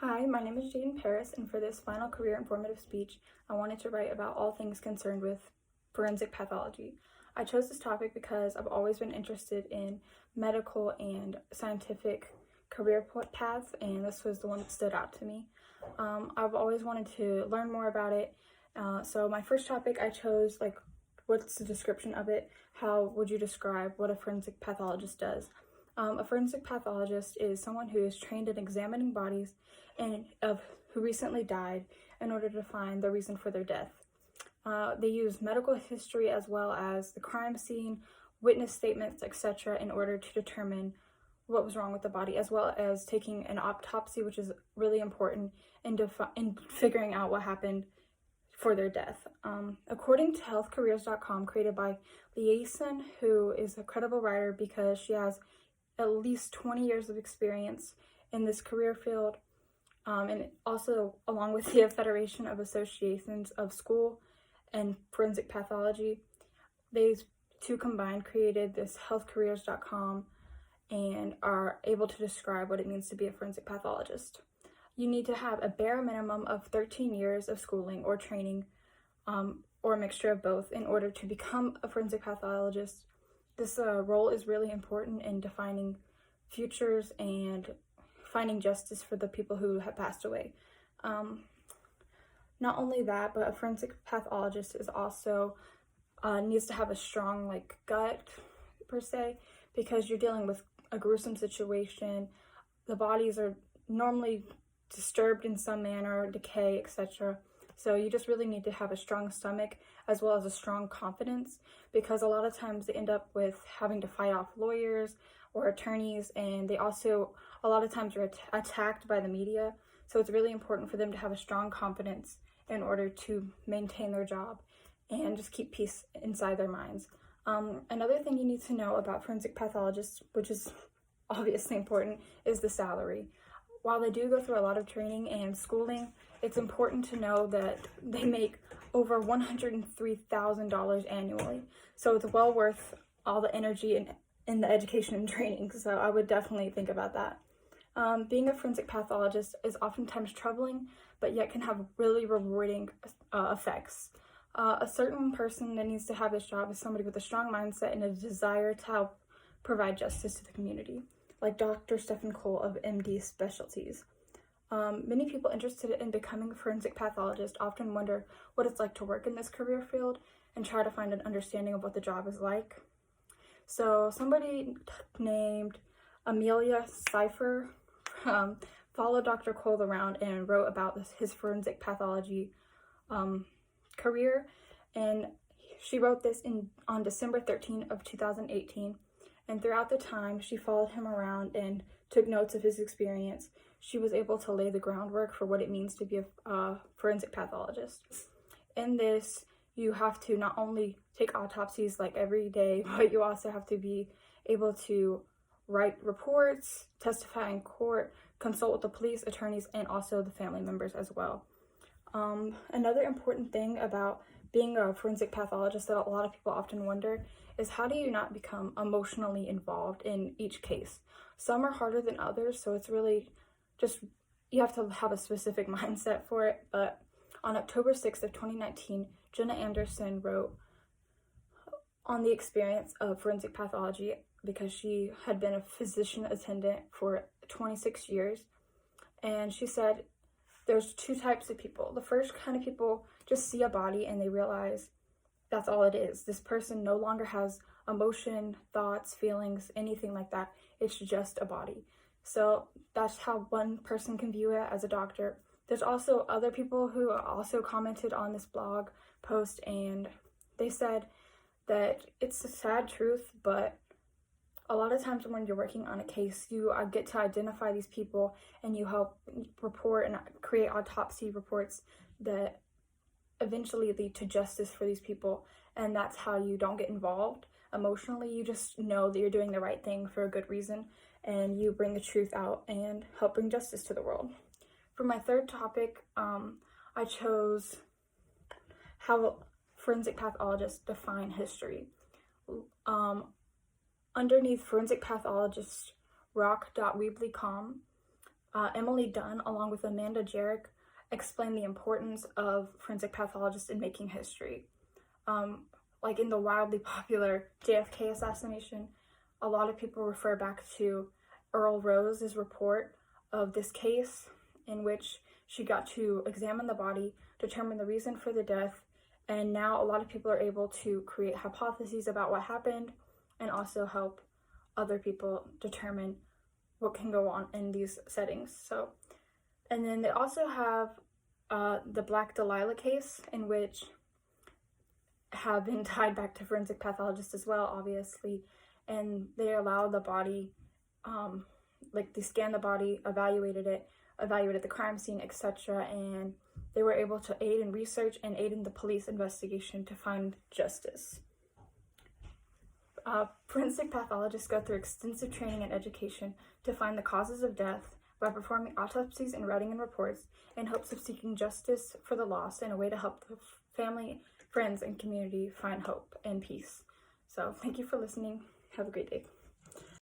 Hi, my name is Jaden Paris, and for this final career informative speech, I wanted to write about all things concerned with forensic pathology. I chose this topic because I've always been interested in medical and scientific career paths, and this was the one that stood out to me. I've always wanted to learn more about it. So my first topic I chose, what's the description of it? How would you describe what a forensic pathologist does? A forensic pathologist is someone who is trained in examining bodies and of who recently died in order to find the reason for their death. They use medical history as well as the crime scene, witness statements, etc. in order to determine what was wrong with the body, as well as taking an autopsy, which is really important in figuring out what happened for their death. According to healthcareers.com, created by Liaison, who is a credible writer because she has at least 20 years of experience in this career field, and also along with the Federation of Associations of School and Forensic Pathology. These two combined created this healthcareers.com and are able to describe what it means to be a forensic pathologist. You need to have a bare minimum of 13 years of schooling or training, or a mixture of both, in order to become a forensic pathologist. This role is really important in defining futures and finding justice for the people who have passed away. Not only that, but a forensic pathologist is also needs to have a strong gut per se, because you're dealing with a gruesome situation. The bodies are normally disturbed in some manner, decay, etc. So you just really need to have a strong stomach as well as a strong confidence, because a lot of times they end up with having to fight off lawyers or attorneys, and they also a lot of times are attacked by the media. So it's really important for them to have a strong confidence in order to maintain their job and just keep peace inside their minds. Another thing you need to know about forensic pathologists, which is obviously important, is the salary. While they do go through a lot of training and schooling, it's important to know that they make over $103,000 annually. So it's well worth all the energy in the education and training. So I would definitely think about that. Being a forensic pathologist is oftentimes troubling, but yet can have really rewarding effects. A certain person that needs to have this job is somebody with a strong mindset and a desire to help provide justice to the community, like Dr. Stephen Cole of MD Specialties. Many people interested in becoming a forensic pathologist often wonder what it's like to work in this career field and try to find an understanding of what the job is like. So somebody named Amelia Cipher followed Dr. Cole around and wrote about his forensic pathology career, and she wrote this on December 13 of 2018. And throughout the time she followed him around and took notes of his experience, she was able to lay the groundwork for what it means to be a forensic pathologist. In this, you have to not only take autopsies every day, but you also have to be able to write reports, testify in court, consult with the police, attorneys, and also the family members as well. Another important thing about being a forensic pathologist that a lot of people often wonder is, how do you not become emotionally involved in each case? Some are harder than others, so it's really just, you have to have a specific mindset for it. But on October 6th of 2019, Jenna Anderson wrote on the experience of forensic pathology, because she had been a physician attendant for 26 years. And she said, there's two types of people. The first kind of people just see a body and they realize that's all it is. This person no longer has emotion, thoughts, feelings, anything like that. It's just a body. So that's how one person can view it as a doctor. There's also other people who also commented on this blog post, and they said that it's a sad truth, but a lot of times when you're working on a case, you get to identify these people and you help report and create autopsy reports that eventually lead to justice for these people. And that's how you don't get involved emotionally. You just know that you're doing the right thing for a good reason, and you bring the truth out and help bring justice to the world. For my third topic, I chose how forensic pathologists define history. Underneath forensic pathologist rock.weebly.com, Emily Dunn, along with Amanda Jarrick, explained the importance of forensic pathologists in making history. Like in the wildly popular JFK assassination, a lot of people refer back to Earl Rose's report of this case, in which she got to examine the body, determine the reason for the death, and now a lot of people are able to create hypotheses about what happened and also help other people determine what can go on in these settings. So, and then they also have the Black Delilah case, in which have been tied back to forensic pathologists as well, obviously, and they allow the body, they scanned the body, evaluated the crime scene, etc., and they were able to aid in research and aid in the police investigation to find justice. Forensic pathologists go through extensive training and education to find the causes of death by performing autopsies and writing in reports in hopes of seeking justice for the lost and a way to help the family, friends, and community find hope and peace. So thank you for listening. Have a great day.